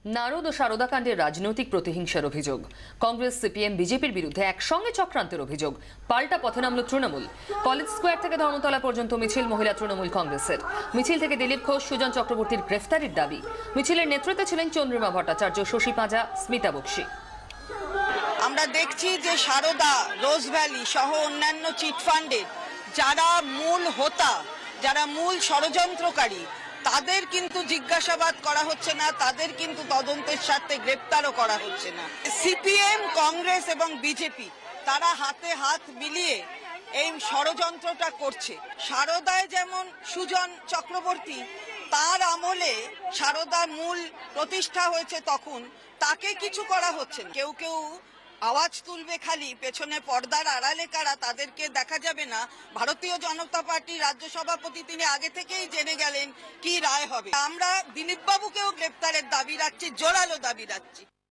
নারদ ও সারদা কাণ্ডের রাজনৈতিক প্রতিহিংসার অভিযোগ, কংগ্রেস সিপিএম বিজেপির বিরুদ্ধে একসঙ্গে চক্রান্তের অভিযোগ। পাল্টা পথে নামল তৃণমূল। কলেজ স্কোয়ার থেকে ধর্মতলা পর্যন্ত মিছিল মহিলা তৃণমূল কংগ্রেসের। মিছিল থেকে দিলীপ ঘোষ, সুজন চক্রবর্তীর গ্রেফতারির দাবি। মিছিলের নেতৃত্বে ছিলেন চন্দ্রিমা ভট্টাচার্য, শশী পাঁজা, স্মিতা বক্সী। আমরা দেখছি যে সারদা, রোজ ভ্যালি সহ অন্যান্য চিটফান্ডের যারা মূল হোতা, যারা মূল ষড়যন্ত্রকারী, তাদের কিন্তু জিজ্ঞাসাবাদ করা হচ্ছে না, তাদের কিন্তু তদন্তের স্বার্থে গ্রেপ্তারও করা হচ্ছে না। সিপিএম, কংগ্রেস এবং বিজেপি তারা হাতে হাত মিলিয়ে এই ষড়যন্ত্রটা করছে। সারদায় যেমন সুজন চক্রবর্তী, তার আমলে সারদা মূল প্রতিষ্ঠা হয়েছে, তখন তাকে কিছু করা হচ্ছে না। কেউ কেউ আওয়াজ তুলবে খালি, পেছনে পর্দার আড়ালে কারা তাদেরকে দেখা যাবে না। ভারতীয় জনতা পার্টির রাজ্য সভাপতি তিনি আগে থেকেই জেনে গেলেন কি রায় হবে। আমরা দিলীপ বাবুকেও গ্রেপ্তারের দাবি রাখছি, জোরালো দাবি রাখছি।